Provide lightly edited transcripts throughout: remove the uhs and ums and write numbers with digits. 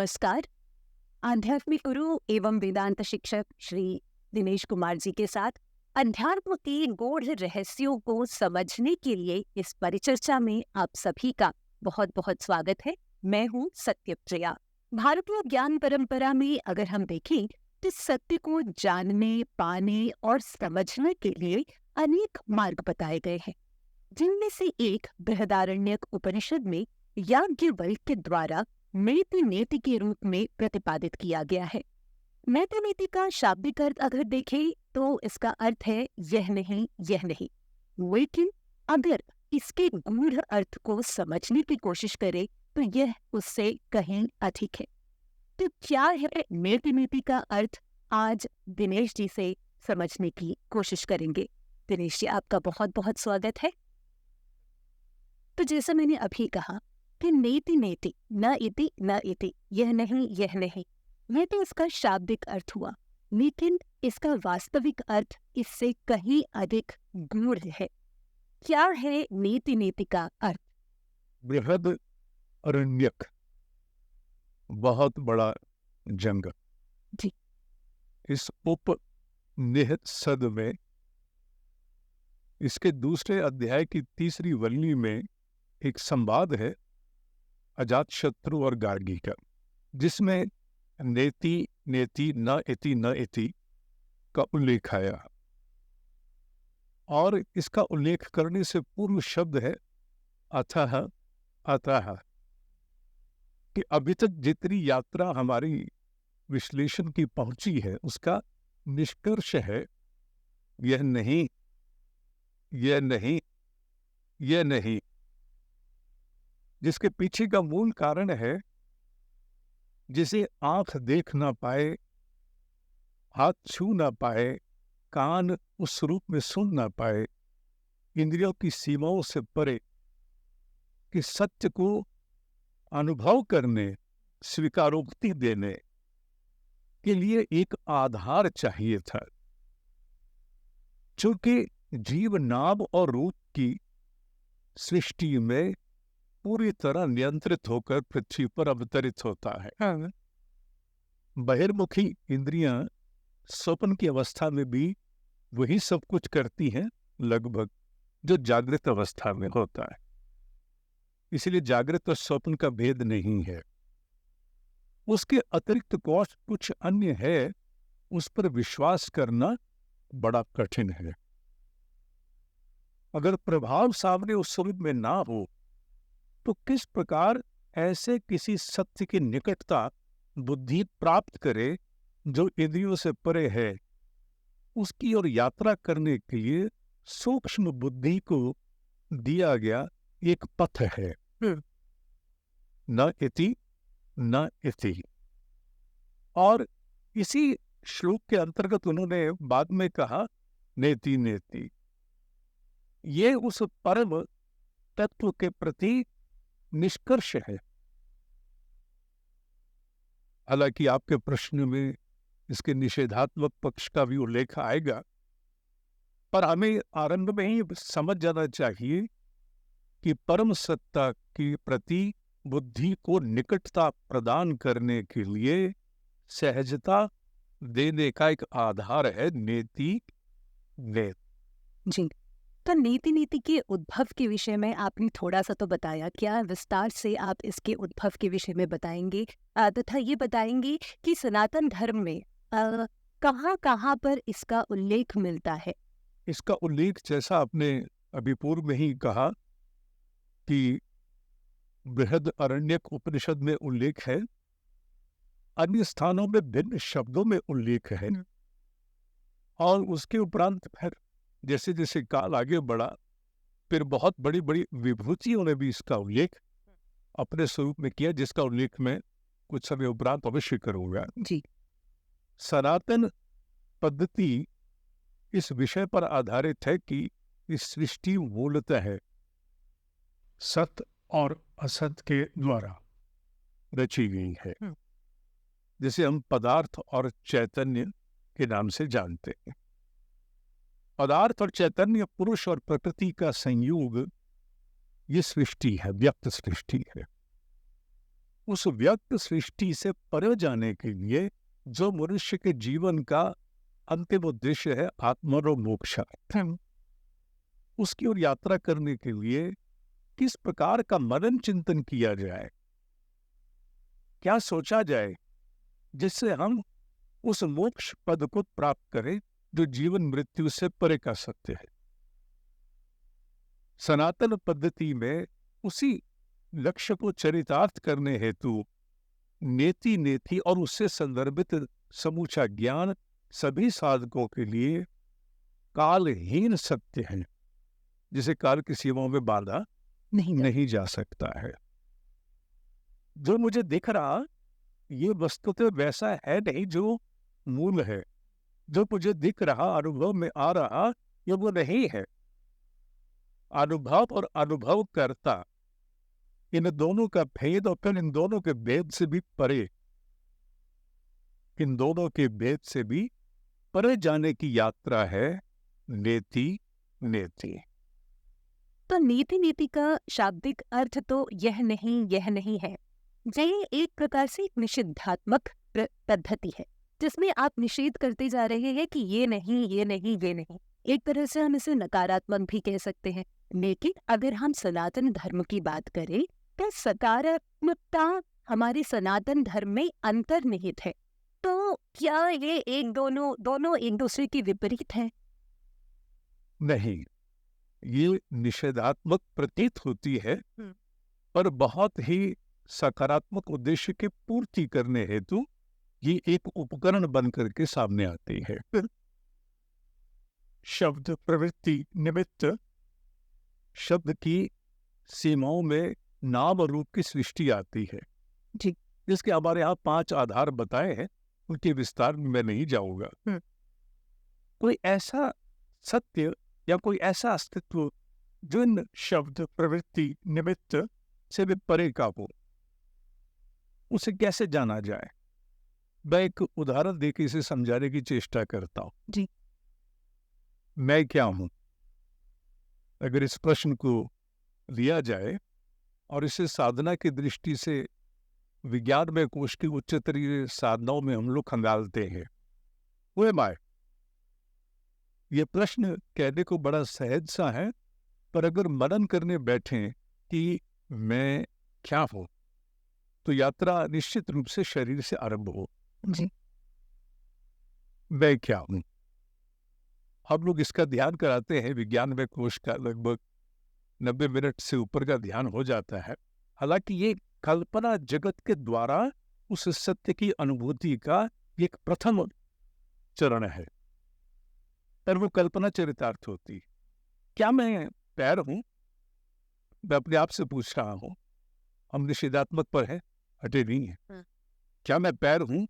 नमस्कार। आध्यात्मिक गुरु एवं वेदांत शिक्षक श्री दिनेश कुमार जी के साथ अध्यात्म के गूढ़ रहस्यों को समझने के लिए इस परिचर्चा में आप सभी का बहुत बहुत स्वागत है। मैं हूँ सत्यप्रिया। भारतीय ज्ञान परंपरा में अगर हम देखें तो सत्य को जानने, पाने और समझने के लिए अनेक मार्ग बताए गए हैं, जिनमें से एक बृहदारण्यक उपनिषद में याज्ञवल्क्य द्वारा नेति नेति के रूप में प्रतिपादित किया गया है। नेति नेति का शाब्दिक अर्थ अगर देखें तो इसका अर्थ है यह नहीं, यह नहीं। लेकिन अगर इसके गूढ़ अर्थ को समझने की कोशिश करें तो यह उससे कहीं अधिक है। तो क्या है नेति नेति का अर्थ, आज दिनेश जी से समझने की कोशिश करेंगे। दिनेश जी, आपका बहुत बहुत स्वागत है। तो जैसा मैंने अभी कहा कि नेति नेति, न इति न इति, यह नहीं, यह नहीं, यह तो इसका शाब्दिक अर्थ हुआ, लेकिन इसका वास्तविक अर्थ इससे कहीं अधिक गूढ़ है। क्या है नेति नेति का अर्थ? बृहद अरण्यक, बहुत बड़ा जंगल। जी। इस उपनिषद में इसके दूसरे अध्याय की तीसरी वल्ली में एक संवाद है अजातशत्रु और गार्गी का, जिसमें नेति नेति न इति न इति का उल्लेख आया। और इसका उल्लेख करने से पूर्व शब्द है अथः अतः, कि अभी तक जितनी यात्रा हमारी विश्लेषण की पहुंची है उसका निष्कर्ष है यह नहीं, यह नहीं, यह नहीं, जिसके पीछे का मूल कारण है जिसे आंख देख ना पाए, हाथ छू ना पाए, कान उस रूप में सुन ना पाए, इंद्रियों की सीमाओं से परे कि सत्य को अनुभव करने, स्वीकारोक्ति देने के लिए एक आधार चाहिए था। चूंकि जीव नाम और रूप की सृष्टि में पूरी तरह नियंत्रित होकर पृथ्वी पर अवतरित होता है। बहिर्मुखी इंद्रियां स्वप्न की अवस्था में भी वही सब कुछ करती हैं लगभग जो जागृत अवस्था में होता है। इसलिए जागृत और स्वप्न का भेद नहीं है। उसके अतिरिक्त कौश कुछ अन्य है, उस पर विश्वास करना बड़ा कठिन है। अगर प्रभाव सामने उस स्वरूप में ना हो तो किस प्रकार ऐसे किसी सत्य की निकटता बुद्धि प्राप्त करे जो इंद्रियों से परे है। उसकी ओर यात्रा करने के लिए सूक्ष्म बुद्धि को दिया गया एक पथ है, न इति न इति। और इसी श्लोक के अंतर्गत उन्होंने बाद में कहा नेति नेति। ये उस परम तत्व के प्रति निष्कर्ष है। हालांकि आपके प्रश्न में इसके निषेधात्मक पक्ष का भी उल्लेख आएगा, पर हमें आरंभ में ही समझ जाना चाहिए कि परम सत्ता के प्रति बुद्धि को निकटता प्रदान करने के लिए सहजता देने का एक आधार है नेति नेति। जी। तो नेति नेति के उद्भव के विषय में आपने थोड़ा सा तो बताया, क्या विस्तार से आप इसके उद्भव के विषय में बताएंगे तथा ये बताएंगे कि सनातन धर्म में कहाँ कहाँ पर इसका उल्लेख मिलता है? इसका उल्लेख जैसा आपने अभी पूर्व में ही कहा कि बृहद अरण्यक उपनिषद में उल्लेख है, अन्य स्थानों में भिन्न शब्दों में उल्लेख है, और उसके उपरांत फिर जैसे जैसे काल आगे बढ़ा फिर बहुत बड़ी बड़ी विभूतियों ने भी इसका उल्लेख अपने स्वरूप में किया, जिसका उल्लेख मैं कुछ समय उपरांत अवश्य करूंगा। जी। सनातन पद्धति इस विषय पर आधारित है कि इस सृष्टि मूलतः है सत्य और असत के द्वारा रची गई है, जिसे हम पदार्थ और चैतन्य के नाम से जानते हैं। पदार्थ और चैतन्य, पुरुष और प्रकृति का संयोग ये सृष्टि है, व्यक्त सृष्टि है। उस व्यक्त सृष्टि से परे जाने के लिए जो मनुष्य के जीवन का अंतिम उद्देश्य है, आत्मा मोक्ष, उसकी ओर यात्रा करने के लिए किस प्रकार का मनन चिंतन किया जाए, क्या सोचा जाए जिससे हम उस मोक्ष पद को प्राप्त करें जो जीवन मृत्यु से परे का सत्य है। सनातन पद्धति में उसी लक्ष्य को चरितार्थ करने हेतु नेति नेति और उससे संदर्भित समूचा ज्ञान सभी साधकों के लिए कालहीन सत्य है, जिसे काल की सीमाओं में बांधा नहीं जा सकता है। जो मुझे दिख रहा ये वस्तुतः वैसा है नहीं जो मूल है। जो मुझे दिख रहा, अनुभव में आ रहा, ये वो नहीं है। अनुभव और अनुभव करता, इन दोनों का भेद और फिर इन दोनों के भेद से भी परे, इन दोनों के भेद से भी परे जाने की यात्रा है नेति नेति। तो नीति नीति का शाब्दिक अर्थ तो यह नहीं है। ये एक प्रकार से एक निषिद्धात्मक पद्धति है जिसमें आप निषेध करते जा रहे हैं कि ये नहीं, ये नहीं, ये नहीं। एक तरह से हम इसे नकारात्मक भी कह सकते हैं। लेकिन अगर हम सनातन धर्म की बात करें तो सकारात्मकता हमारे सनातन धर्म में अंतर्निहित है। तो क्या ये दोनों एक दूसरे के विपरीत हैं? नहीं, ये निषेधात्मक प्रतीत होती है, पर बहुत ही सकारात्मक उद्देश्य की पूर्ति करने हेतु ये एक उपकरण बन करके सामने आती है। शब्द प्रवृत्ति निमित्त शब्द की सीमाओं में नाम और रूप की सृष्टि आती है जी। जिसके हमारे यहाँ 5 आधार बताए हैं, उनके विस्तार में मैं नहीं जाऊंगा। कोई ऐसा सत्य या कोई ऐसा अस्तित्व जो इन शब्द प्रवृत्ति निमित्त से भी परे का हो, उसे कैसे जाना जाए? मैं एक उदाहरण देकर इसे समझाने की चेष्टा करता हूं। जी। मैं क्या हूं? अगर इस प्रश्न को लिया जाए और इसे साधना की दृष्टि से विज्ञान में कोश की उच्चतरीय साधनाओं में हम लोग खंगालते हैं, वो माय, ये प्रश्न कहने को बड़ा सहज सा है, पर अगर मनन करने बैठे कि मैं क्या हूं, तो यात्रा निश्चित रूप से शरीर से आरंभ हो। जी। मैं क्या हूं? हम लोग इसका ध्यान कराते हैं, विज्ञान में कोश का लगभग 90 मिनट से ऊपर का ध्यान हो जाता है। हालांकि ये कल्पना जगत के द्वारा उस सत्य की अनुभूति का एक प्रथम चरण है, पर वो कल्पना चरितार्थ होती। क्या मैं पैर हूं? मैं अपने आप से पूछ रहा हूं। हम निषेधात्मक पर है, हटे नहीं है। क्या मैं पैर हूं?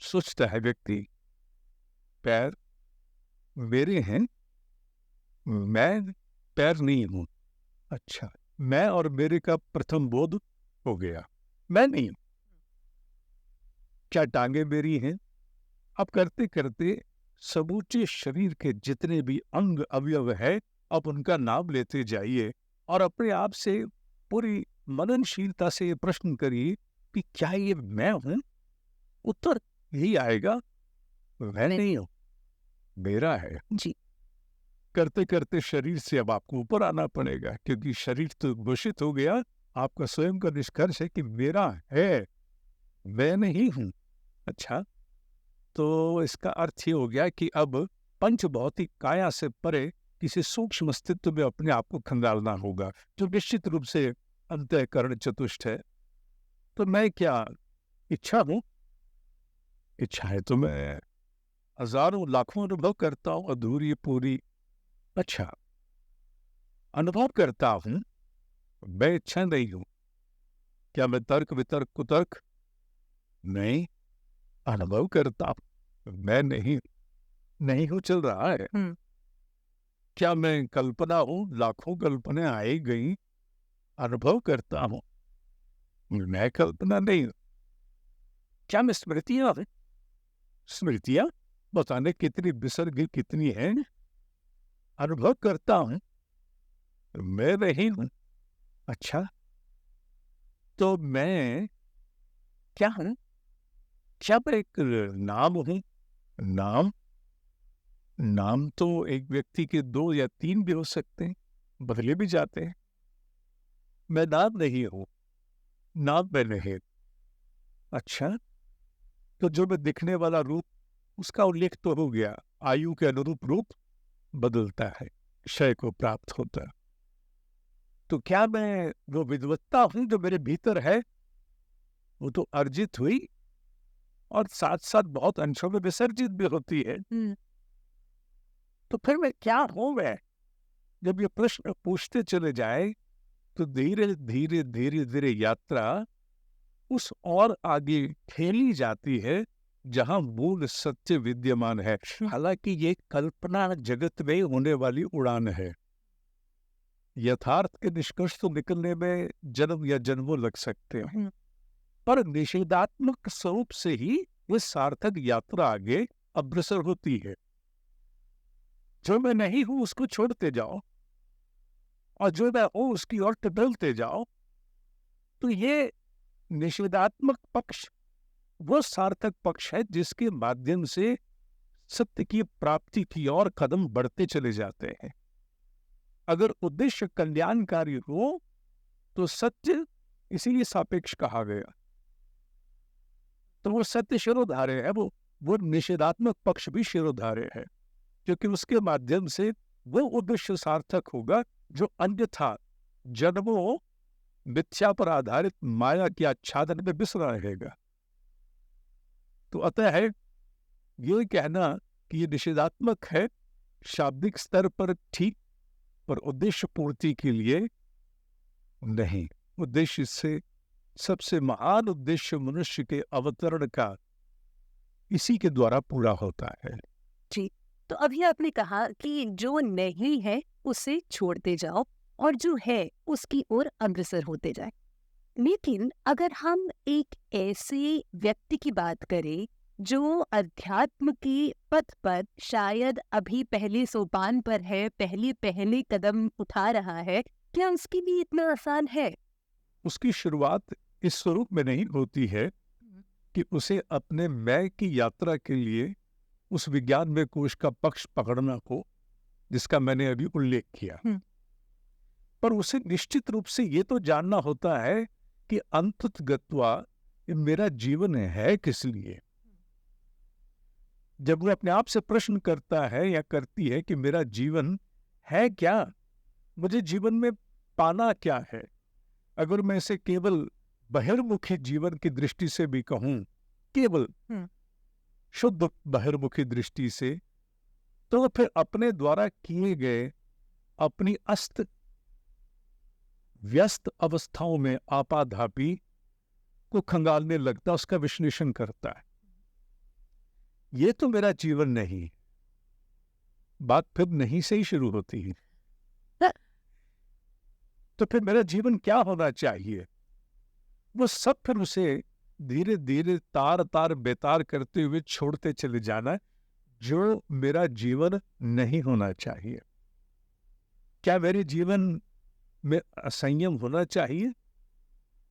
सोचता है व्यक्ति, पैर मेरे हैं, मैं पैर नहीं हूं। अच्छा, मैं और मेरे का प्रथम बोध हो गया, मैं नहीं हूं। क्या टांगे मेरी हैं? अब करते करते समूचे शरीर के जितने भी अंग अवयव है, अब उनका नाम लेते जाइए और अपने आप से पूरी मननशीलता से ये प्रश्न करिए कि क्या ये मैं हूं? उत्तर यही आएगा, मैं नहीं हूं, मेरा है। जी। करते करते शरीर से अब आपको ऊपर आना पड़ेगा, क्योंकि शरीर तो घोषित हो गया। आपका स्वयं का निष्कर्ष है कि मेरा है, मैं नहीं हूं। अच्छा, तो इसका अर्थ ये हो गया कि अब पंच भौतिक काया से परे किसी सूक्ष्म अस्तित्व में अपने आप को खंगालना होगा, जो निश्चित रूप से अंतःकरण चतुष्ट है। तो मैं क्या इच्छा हूं? इच्छा है तो मैं हजारों लाखों अनुभव करता हूं, अधूरी पूरी। अच्छा, अनुभव करता हूं, मैं इच्छा नहीं हूं। क्या मैं तर्क वितर्क कुतर्क? नहीं, अनुभव करता हूं, मैं नहीं हूं चल रहा है। क्या मैं कल्पना हूं? लाखों कल्पनाएं आई गई, अनुभव करता हूं, मैं कल्पना नहीं हूं। क्या मैं स्मृतियां हूं? स्मृतियां बताने कितनी विसर्ग कितनी है, अनुभव करता हूं, मैं नहीं हूं। अच्छा, तो मैं क्या हूं? क्या मैं एक नाम हूं? नाम नाम तो एक व्यक्ति के 2 या 3 भी हो सकते हैं, बदले भी जाते हैं। मैं नाम नहीं हूं, नाम मैं नहीं। अच्छा, तो जो मैं दिखने वाला रूप, उसका उल्लेख तो हो गया। आयु के अनुरूप रूप बदलता है, क्षय को प्राप्त होता है। तो क्या मैं वो विद्वत्ता हूं जो मेरे भीतर है? वो तो अर्जित हुई और साथ साथ बहुत अंशों में विसर्जित भी होती है। तो फिर मैं क्या हूं मैं? जब ये प्रश्न पूछते चले जाए तो धीरे धीरे धीरे धीरे यात्रा उस और आगे ठेली जाती है जहां मूल सत्य विद्यमान है। हालांकि ये कल्पना जगत में होने वाली उड़ान है। यथार्थ के निष्कर्ष तो निकलने में जन्म या जन्मों लग सकते हैं, पर निषेधात्मक स्वरूप से ही ये सार्थक यात्रा आगे अग्रसर होती है। जो मैं नहीं हूं उसको छोड़ते जाओ और जो मैं हूं उसकी ओर टटोलते जाओ, तो ये निषेधात्मक पक्ष वो सार्थक पक्ष है जिसके माध्यम से सत्य की प्राप्ति की ओर कदम बढ़ते चले जाते हैं। अगर उद्देश्य कल्याणकारी हो तो सत्य इसीलिए सापेक्ष कहा गया। तो वो सत्य शिरोधार्य है, वो निषेधात्मक पक्ष भी शिरोधार्य है, क्योंकि उसके माध्यम से वो उद्देश्य सार्थक होगा जो अन्यथा जन्मों मिथ्या पर आधारित माया के आच्छादन में बिसरा रहेगा। तो अतः है ये कहना कि ये निषेधात्मक है शाब्दिक स्तर पर ठीक, पर उद्देश्य पूर्ति के लिए नहीं। उद्देश्य से सबसे महान उद्देश्य मनुष्य के अवतरण का इसी के द्वारा पूरा होता है। जी, तो अभी आपने कहा कि जो नहीं है उसे छोड़ते जाओ और जो है उसकी ओर अग्रसर होते जाए। लेकिन अगर हम एक ऐसे व्यक्ति की बात करें जो अध्यात्म के पथ पर शायद अभी पहले सोपान पर है, पहले पहले कदम उठा रहा है, क्या उसके लिए इतना आसान है? उसकी शुरुआत इस स्वरूप में नहीं होती है कि उसे अपने मैं की यात्रा के लिए उस विज्ञान में कोश का पक्ष पकड़ना हो जिसका मैंने अभी उल्लेख किया। पर उसे निश्चित रूप से ये तो जानना होता है कि अंतत गत्वा ये मेरा जीवन है किस लिए। जब वो अपने आप से प्रश्न करता है या करती है कि मेरा जीवन है क्या, मुझे जीवन में पाना क्या है, अगर मैं इसे केवल बहिर्मुखी जीवन की दृष्टि से भी कहूं, केवल शुद्ध बहिर्मुखी दृष्टि से, तो फिर अपने द्वारा किए गए अपनी अस्त व्यस्त अवस्थाओं में आपाधापी को खंगालने लगता, उसका विश्लेषण करता है। ये तो मेरा जीवन नहीं। बात फिर नहीं से ही शुरू होती है। तो फिर मेरा जीवन क्या होना चाहिए? वो सब फिर उसे धीरे धीरे तार तार बेतार करते हुए छोड़ते चले जाना जो मेरा जीवन नहीं होना चाहिए। क्या मेरे जीवन में असंयम होना चाहिए?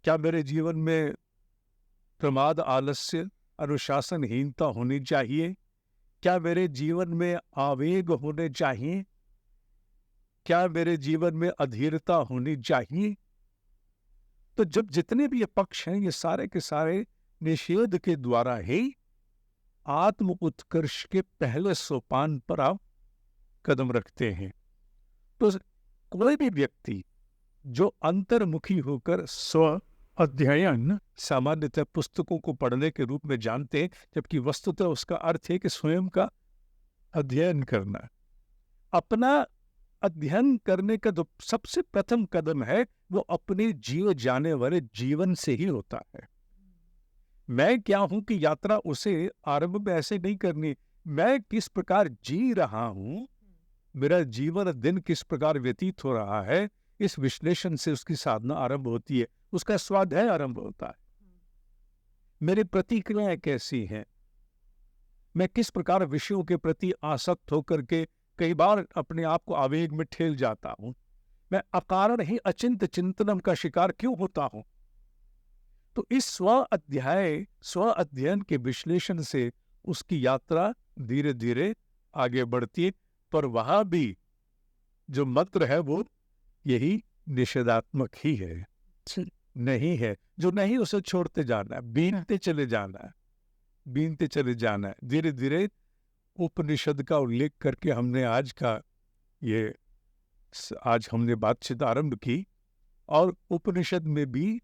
क्या मेरे जीवन में प्रमाद, आलस्य, अनुशासनहीनता होनी चाहिए? क्या मेरे जीवन में आवेग होने चाहिए? क्या मेरे जीवन में अधीरता होनी चाहिए? तो जब जितने भी ये पक्ष हैं, ये सारे के सारे निषेध के द्वारा ही आत्म उत्कर्ष के पहले सोपान पर आप कदम रखते हैं। तो कोई भी व्यक्ति जो अंतर्मुखी होकर स्व अध्ययन सामान्यतः पुस्तकों को पढ़ने के रूप में जानते हैं, जबकि वस्तुतः उसका अर्थ है कि स्वयं का अध्ययन करना। अपना अध्ययन करने का जो सबसे प्रथम कदम है वो अपने जिए जाने वाले जीवन से ही होता है। मैं क्या हूं कि यात्रा उसे आरंभ में ऐसे नहीं करनी। मैं किस प्रकार जी रहा हूं, मेरा जीवन दिन किस प्रकार व्यतीत हो रहा है, इस विश्लेषण से उसकी साधना आरंभ होती है, उसका स्वाध्याय आरंभ होता है। मेरी प्रतिक्रियाएं कैसी हैं, मैं किस प्रकार विषयों के प्रति आसक्त होकर के कई बार अपने आप को आवेग में ठेल जाता हूं, मैं अकारण ही अचिंत चिंतनम का शिकार क्यों होता हूं। तो इस स्व अध्ययन के विश्लेषण से उसकी यात्रा धीरे धीरे आगे बढ़ती है, पर वहां भी जो मंत्र है वो यही निषेधात्मक ही है, नहीं है। जो नहीं उसे छोड़ते जाना है, बीनते चले जाना है, बीनते चले जाना है। धीरे धीरे उपनिषद का उल्लेख करके हमने आज हमने बातचीत आरंभ की। और उपनिषद में भी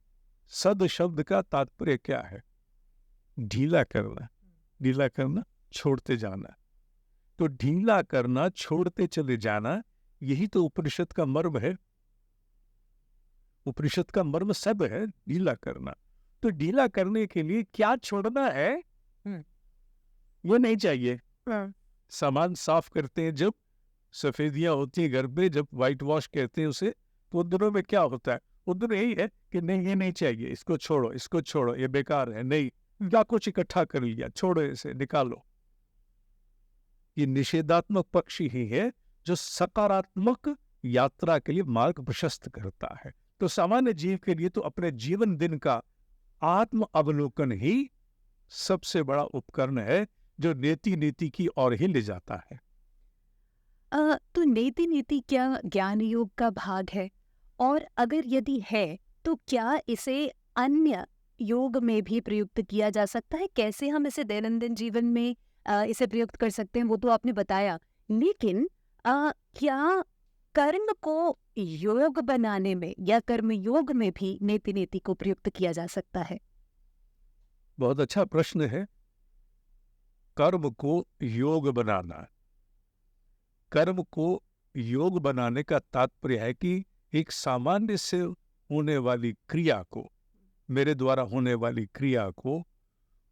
सद शब्द का तात्पर्य क्या है? ढीला करना, ढीला करना, छोड़ते जाना। तो ढीला करना, छोड़ते चले जाना, यही तो उपनिषद का मर्म है। उपनिषद का मर्म सब है ढीला करना। तो ढीला करने के लिए क्या छोड़ना है? वो नहीं चाहिए। सामान साफ करते हैं जब सफेदियां होती है घर पे, जब व्हाइट वॉश कहते हैं उसे, तो उन दिनों में क्या होता है? उन दिनों यही है कि नहीं, ये नहीं चाहिए, इसको छोड़ो, इसको छोड़ो, ये बेकार है, नहीं, क्या कुछ इकट्ठा कर लिया, छोड़ो, इसे निकालो। ये निषेधात्मक पक्ष ही है जो सकारात्मक यात्रा के लिए मार्ग प्रशस्त करता है। तो सामान्य जीव के लिए तो अपने जीवन दिन का आत्म अवलोकन ही सबसे बड़ा उपकरण है, जो नेति नीति की ओर ही ले जाता है। तो नेति नीति क्या ज्ञान योग का भाग है? और अगर यदि है तो क्या इसे अन्य योग में भी प्रयुक्त किया जा सकता है? कैसे हम इसे दैनंदिन जीवन में इसे प्रयुक्त कर सकते हैं वो तो आपने बताया, लेकिन क्या कर्म को योग बनाने में या कर्म योग में भी नेति नीति को प्रयुक्त किया जा सकता है? बहुत अच्छा प्रश्न है। कर्म को योग बनाना, कर्म को योग बनाने का तात्पर्य है कि एक सामान्य से होने वाली क्रिया को, मेरे द्वारा होने वाली क्रिया को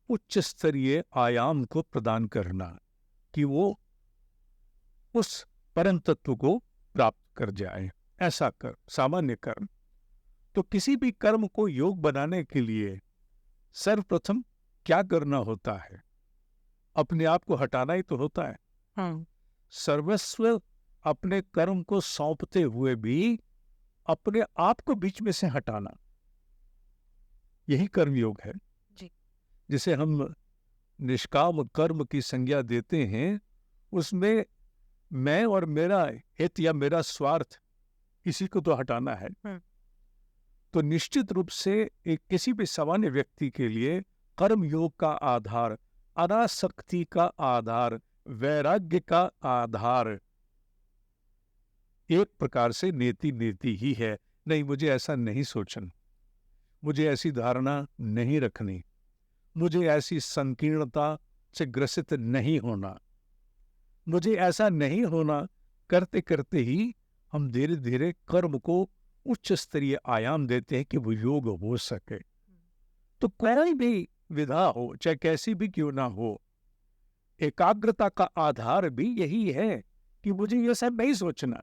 उच्च स्तरीय आयाम को प्रदान करना, कि वो उस परम तत्व को प्राप्त कर जाए। ऐसा कर्म, सामान्य कर्म। तो किसी भी कर्म को योग बनाने के लिए सर्वप्रथम क्या करना होता है? अपने आप को हटाना ही तो होता है। सर्वस्व अपने कर्म को सौंपते हुए भी अपने आप को बीच में से हटाना, यही कर्मयोग है जी। जिसे हम निष्काम कर्म की संज्ञा देते हैं। उसमें मैं और मेरा हित या मेरा स्वार्थ, इसी को तो हटाना है। तो निश्चित रूप से एक किसी भी सामान्य व्यक्ति के लिए कर्म योग का आधार, अनासक्ति का आधार, वैराग्य का आधार एक प्रकार से नेति नेति ही है। नहीं, मुझे ऐसा नहीं सोचना, मुझे ऐसी धारणा नहीं रखनी, मुझे ऐसी संकीर्णता से ग्रसित नहीं होना, मुझे ऐसा नहीं होना। करते करते ही हम धीरे धीरे कर्म को उच्च स्तरीय आयाम देते हैं कि वो योग हो सके। तो कोई भी विधा हो, चाहे कैसी भी क्यों ना हो, एकाग्रता का आधार भी यही है कि मुझे ये सब नहीं सोचना।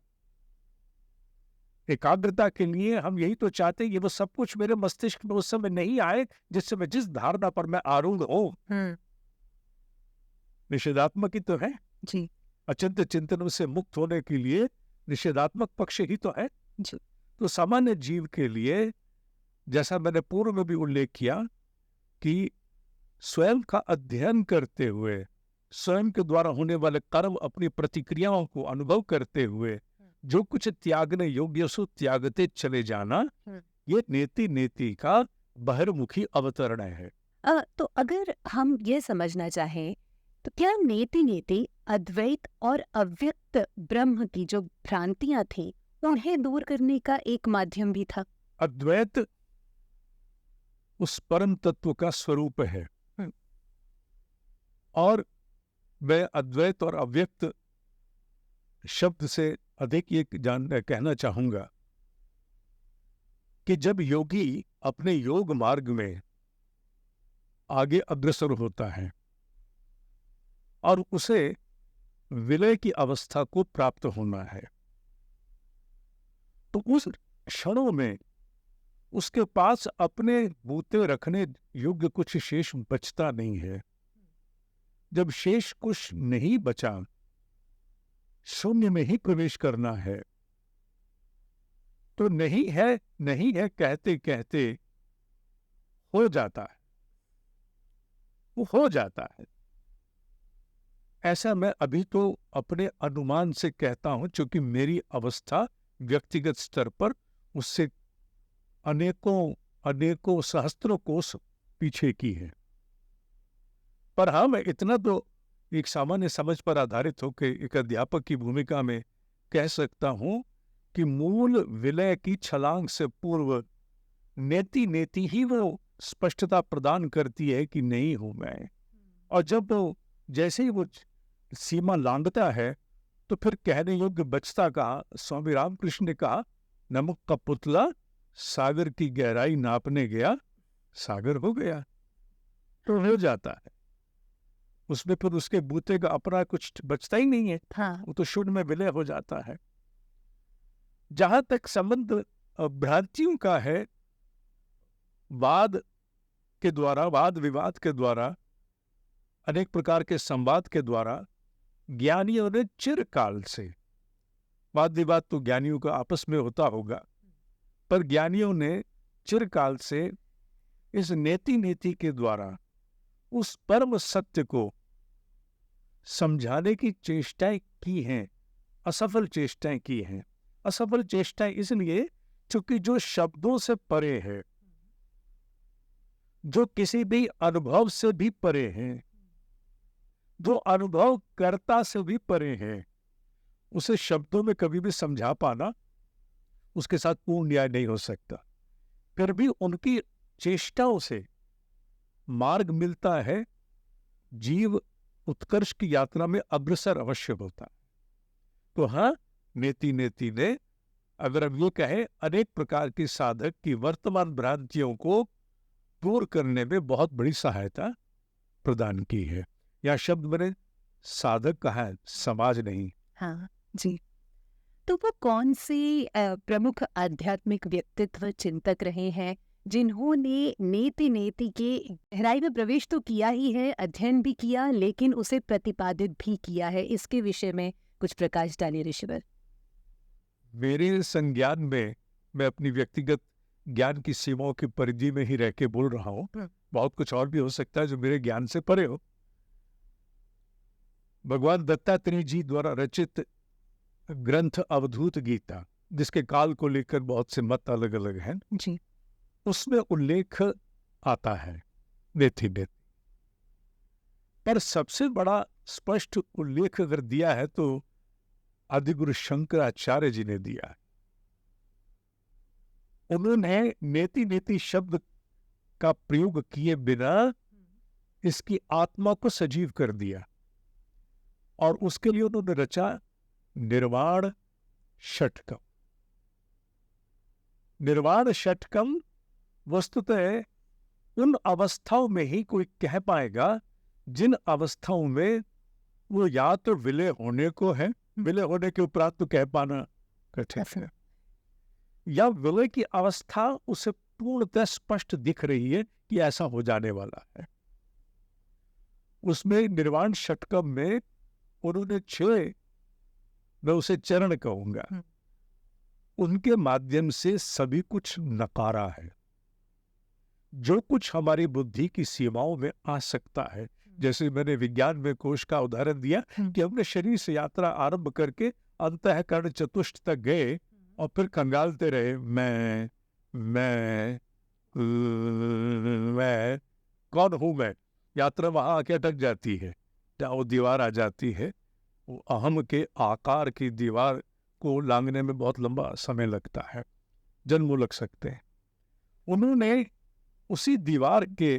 एकाग्रता के लिए हम यही तो चाहते हैं कि वो सब कुछ मेरे मस्तिष्क में उस समय नहीं आए जिससे मैं, जिस धारणा पर मैं आरूढ़ हूं। निषेधात्मक ही तो है जी। अचिंत्य चिंतन से मुक्त होने के लिए निषेधात्मक पक्ष ही तो है जी। तो सामान्य जीव के लिए, जैसा मैंने पूर्व में भी उल्लेख किया, कि स्वयं का अध्ययन करते हुए, स्वयं के द्वारा होने वाले कर्म, अपनी प्रतिक्रियाओं को अनुभव करते हुए जो कुछ त्यागने योग्य सो त्यागते चले जाना, ये नेति नेति का बहिर्मुखी अवतरण है। तो अगर हम ये समझना चाहें तो क्या नेति नेति अद्वैत और अव्यक्त ब्रह्म की जो भ्रांतियां थी उन्हें दूर करने का एक माध्यम भी था? अद्वैत उस परम तत्व का स्वरूप है। और मैं अद्वैत और अव्यक्त शब्द से अधिक ये कहना चाहूंगा कि जब योगी अपने योग मार्ग में आगे अग्रसर होता है और उसे विलय की अवस्था को प्राप्त होना है, तो उस क्षणों में उसके पास अपने बूते रखने योग्य कुछ शेष बचता नहीं है। जब शेष कुछ नहीं बचा, शून्य में ही प्रवेश करना है। तो नहीं है कहते कहते हो जाता है, वो हो जाता है। ऐसा मैं अभी तो अपने अनुमान से कहता हूं, क्योंकि मेरी अवस्था व्यक्तिगत स्तर पर उससे अनेकों अनेकों सहस्त्रों कोस पीछे की है। पर हाँ, मैं इतना तो एक सामान्य समझ पर आधारित होकर एक अध्यापक की भूमिका में कह सकता हूं कि मूल विलय की छलांग से पूर्व नेति नेति ही वो स्पष्टता प्रदान करती है कि नहीं हूं मैं। और जब वो जैसे ही वो सीमा लांघता है, तो फिर कहने योग्य बचता कहा। स्वामी रामकृष्ण ने कहा, नमक का पुतला सागर की गहराई नापने गया, सागर हो गया। तो हो जाता है, उसमें फिर उसके बूते का अपना कुछ बचता ही नहीं है। हाँ, वो तो शून्य में विलय हो जाता है। जहां तक संबंध भ्रांतियों का है, वाद के द्वारा, वाद विवाद के द्वारा, अनेक प्रकार के संवाद के द्वारा ज्ञानियों ने चिरकाल से, वाद विवाद तो ज्ञानियों का आपस में होता होगा, पर ज्ञानियों ने चिरकाल से इस नेति नेति के द्वारा उस परम सत्य को समझाने की चेष्टाएं की हैं, असफल चेष्टाएं की हैं। असफल चेष्टाएं इसलिए क्योंकि जो शब्दों से परे है, जो किसी भी अनुभव से भी परे हैं, जो अनुभव कर्ता से भी परे हैं, उसे शब्दों में कभी भी समझा पाना उसके साथ पूर्ण न्याय नहीं हो सकता। फिर भी उनकी चेष्टाओं से मार्ग मिलता है, जीव उत्कर्ष की यात्रा में अग्रसर अवश्य होता है। तो हाँ, नेति नेति ने, अगर हम ये कहें, अनेक प्रकार की साधक की वर्तमान भ्रांतियों को दूर करने में बहुत बड़ी सहायता प्रदान की है। या शब्द मैंने साधक कहा है, समाज नहीं। हाँ जी। तो वो कौन से प्रमुख आध्यात्मिक व्यक्तित्व चिंतक रहे हैं जिन्होंने नेति नेति के गहराई में प्रवेश तो किया ही है, अध्ययन भी किया, लेकिन उसे प्रतिपादित भी किया है? इसके विषय में कुछ प्रकाश डालिए ऋषिवर। मेरे संज्ञान में, मैं अपनी व्यक्तिगत ज्ञान की सीमाओं की परिधि में ही रह के बोल रहा हूँ। बहुत कुछ और भी हो सकता है जो मेरे ज्ञान से परे हो। भगवान दत्तात्रेय जी द्वारा रचित ग्रंथ अवधूत गीता, जिसके काल को लेकर बहुत से मत अलग अलग हैं जी। उसमें उल्लेख आता है नेति नेति। पर सबसे बड़ा स्पष्ट उल्लेख अगर दिया है तो आदिगुरु शंकराचार्य जी ने दिया है। उन्होंने नेति नेति शब्द का प्रयोग किए बिना इसकी आत्मा को सजीव कर दिया, और उसके लिए उन्होंने रचा निर्वाण षटकम। निर्वाण षटकम वस्तुतः उन अवस्थाओं में ही कोई कह पाएगा जिन अवस्थाओं में वो या तो विलय होने को है, विलय होने के उपरांत तो कह पाना कठिन है, या विलय की अवस्था उसे पूर्णतः स्पष्ट दिख रही है कि ऐसा हो जाने वाला है। उसमें निर्वाण षटकम में उन्होंने 6, मैं उसे चरण कहूंगा, उनके माध्यम से सभी कुछ नकारा है। जो कुछ हमारी बुद्धि की सीमाओं में आ सकता है, जैसे मैंने विज्ञान में कोश का उदाहरण दिया कि हमने शरीर से यात्रा आरंभ करके अंतःकरण चतुष्ट तक गए और फिर खंगालते रहे, मैं कौन हूं मैं। यात्रा वहां आके अटक जाती है, वो दीवार आ जाती है। वो अहम के आकार की दीवार को लांघने में बहुत लंबा समय लगता है, जन्मों लग सकते हैं। उन्होंने उसी दीवार के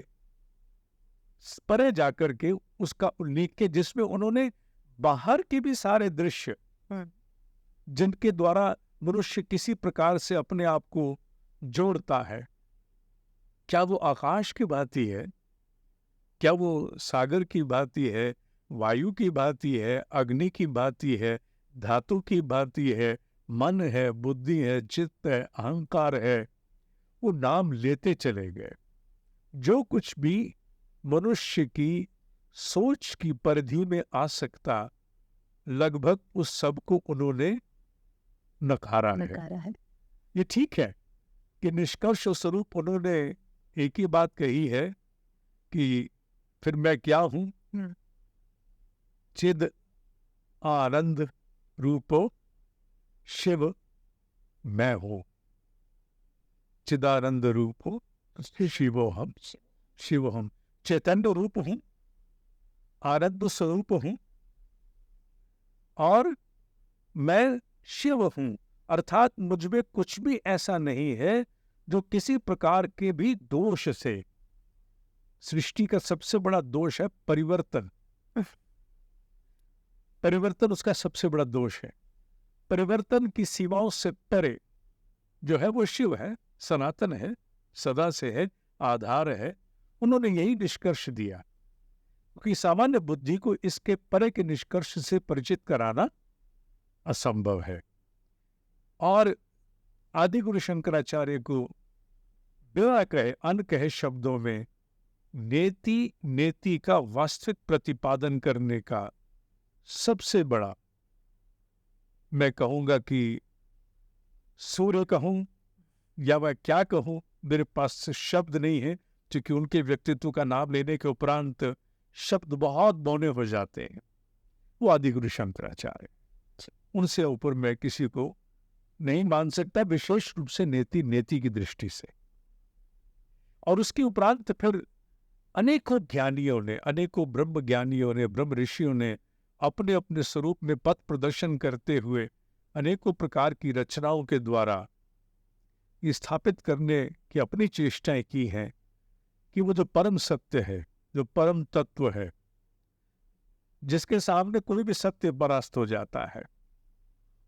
परे जाकर के उसका उल्लेख किया, जिसमें उन्होंने बाहर के भी सारे दृश्य जिनके द्वारा मनुष्य किसी प्रकार से अपने आप को जोड़ता है, क्या वो आकाश की भांति है, क्या वो सागर की भांति है, वायु की भांति है, अग्नि की भांति है, धातु की भांति है, मन है, बुद्धि है, चित्त है, अहंकार है, वो नाम लेते चले गए। जो कुछ भी मनुष्य की सोच की परिधि में आ सकता, लगभग उस सब को उन्होंने नकारा है। है। ये ठीक है कि निष्कर्ष स्वरूप उन्होंने एक ही बात कही है कि फिर मैं क्या हूं? चिद आनंद रूपो शिव मैं हूं। चिदानंद रूप हो, शिवो हम, शिव हम। चैतन्य रूप हूं, आनंद स्वरूप हूं, और मैं शिव हूं। अर्थात मुझमें कुछ भी ऐसा नहीं है जो किसी प्रकार के भी दोष से। सृष्टि का सबसे बड़ा दोष है परिवर्तन। परिवर्तन उसका सबसे बड़ा दोष है। परिवर्तन की सीमाओं से परे जो है वो शिव है, सनातन है, सदा से है, आधार है। उन्होंने यही निष्कर्ष दिया कि सामान्य बुद्धि को इसके परे के निष्कर्ष से परिचित कराना असंभव है। और आदि गुरु शंकराचार्य को बिना कहे अनकहे शब्दों में नेति नेति का वास्तविक प्रतिपादन करने का सबसे बड़ा, मैं कहूंगा कि सूर्य कहूं या मैं क्या कहूं, मेरे पास शब्द नहीं है, क्योंकि उनके व्यक्तित्व का नाम लेने के उपरांत शब्द बहुत बौने हो जाते हैं। वो आदि गुरु शंकराचार्य, उनसे ऊपर मैं किसी को नहीं मान सकता, विशेष रूप से नेति नेति की दृष्टि से। और उसके उपरांत फिर अनेकों ज्ञानियों ने, अनेकों ब्रह्म ज्ञानियों ने, ब्रह्म ऋषियों ने अपने अपने स्वरूप में पथ प्रदर्शन करते हुए अनेकों प्रकार की रचनाओं के द्वारा स्थापित करने की अपनी चेष्टाएं की हैं कि वो जो परम सत्य है, जो परम तत्व है, जिसके सामने कोई भी सत्य परास्त हो जाता है,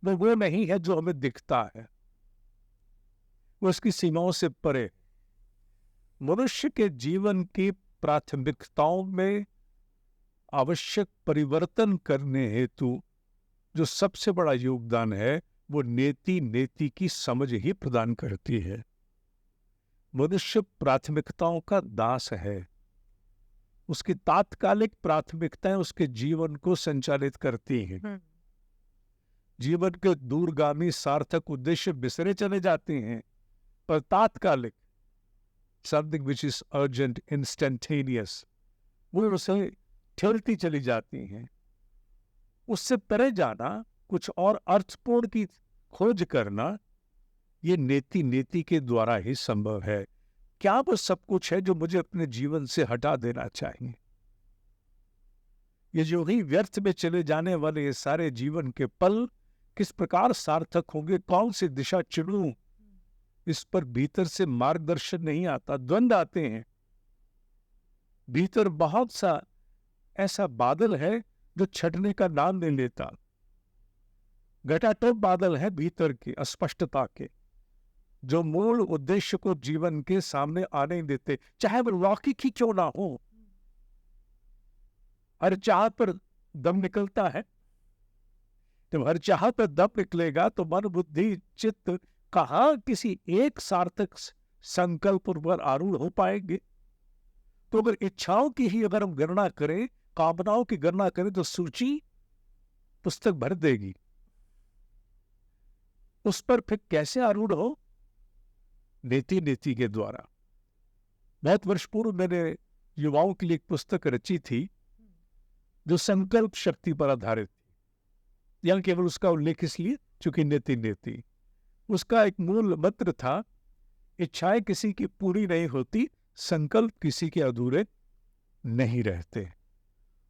वो नहीं है जो हमें दिखता है, वो उसकी सीमाओं से परे। मनुष्य के जीवन की प्राथमिकताओं में आवश्यक परिवर्तन करने हेतु जो सबसे बड़ा योगदान है वो नेति नेति की समझ ही प्रदान करती है। मनुष्य प्राथमिकताओं का दास है। उसकी तात्कालिक प्राथमिकताएं उसके जीवन को संचालित करती हैं। जीवन के दूरगामी सार्थक उद्देश्य बिसरे चले जाते हैं, पर तात्कालिक something which is urgent, instantaneous, वो उसे ठेलती चली जाती हैं। उससे परे जाना, कुछ और अर्थपूर्ण की खोज करना, ये नेति नेति के द्वारा ही संभव है। क्या वो सब कुछ है जो मुझे अपने जीवन से हटा देना चाहिए? ये जो ही व्यर्थ में चले जाने वाले ये सारे जीवन के पल किस प्रकार सार्थक होंगे, कौन सी दिशा चुनूं, इस पर भीतर से मार्गदर्शन नहीं आता, द्वंद्व आते हैं। भीतर बहुत सा ऐसा बादल है जो छटने का नाम नहीं लेता। घटाटोप बादल है भीतर के अस्पष्टता के, जो मूल उद्देश्य को जीवन के सामने आने नहीं देते, चाहे वो लौकिक ही क्यों ना हो। हर चाह पर दम निकलता है। जब हर चाह पर दम निकलेगा तो मन बुद्धि चित्त कहाँ किसी एक सार्थक संकल्प पर आरूढ़ हो पाएंगे। तो अगर इच्छाओं की ही अगर हम गणना करें, कामनाओं की गणना करें, तो सूची पुस्तक भर देगी। उस पर फिर कैसे आरूढ़ हो? नेति नेति के द्वारा। बहुत वर्ष पूर्व मैंने युवाओं के लिए एक पुस्तक रची थी जो संकल्प शक्ति पर आधारित थी। यहाँ केवल उसका उल्लेख इसलिए चूंकि नेति नेति, उसका एक मूल मंत्र था, इच्छाएं किसी की पूरी नहीं होती, संकल्प किसी के अधूरे नहीं रहते।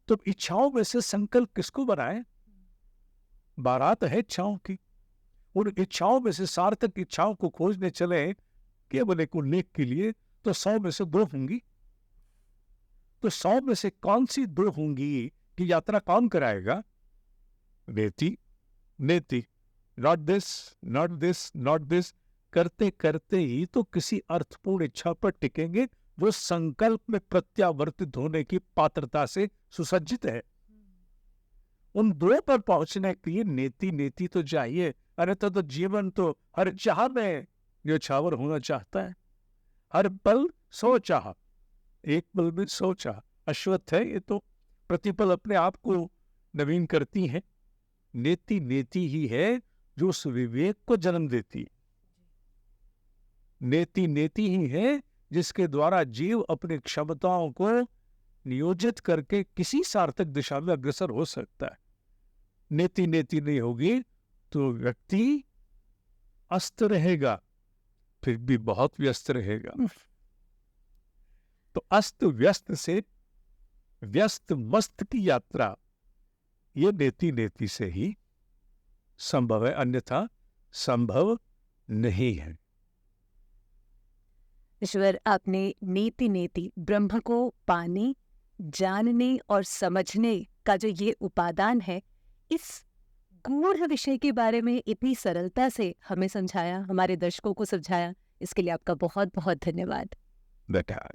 तो इच्छाओं में से संकल्प किसको बनाए? बारात है इच्छाओं की। उन इच्छाओं में से सार्थक इच्छाओं को खोजने चले केवल एक उल्लेख के लिए, तो 100 में से 2 होंगी। तो 100 में से कौन सी 2 होंगी कि यात्रा कौन कराएगा? नेति नेति, not this not this not this, करते करते ही तो किसी अर्थपूर्ण इच्छा पर टिकेंगे जो संकल्प में प्रत्यावर्तित होने की पात्रता से सुसज्जित है। उन 2 पर पहुंचने के लिए नेति नेति तो चाहिए, अन्यथा तो जीवन तो हर चाह में न्योछावर होना चाहता है। हर पल 100 चाह, एक पल में 100 चाह। अश्वत्थ है ये तो, प्रतिपल अपने आप को नवीन करती है। नेति नेति ही है जो उस विवेक को जन्म देती है। नेति नेति ही है जिसके द्वारा जीव अपनी क्षमताओं को नियोजित करके किसी सार्थक दिशा में अग्रसर हो सकता है। नेति नेति नहीं होगी तो व्यक्ति अस्त रहेगा, फिर भी बहुत व्यस्त रहेगा। तो अस्त व्यस्त से व्यस्त मस्त की यात्रा ये नेति नेति से ही संभव है, अन्यथा संभव नहीं है। ईश्वर, आपने नेति नेति ब्रह्म को पाने, जानने और समझने का जो ये उपादान है, इस गूढ़ विषय के बारे में इतनी सरलता से हमें समझाया, हमारे दर्शकों को समझाया, इसके लिए आपका बहुत बहुत धन्यवाद। बेटा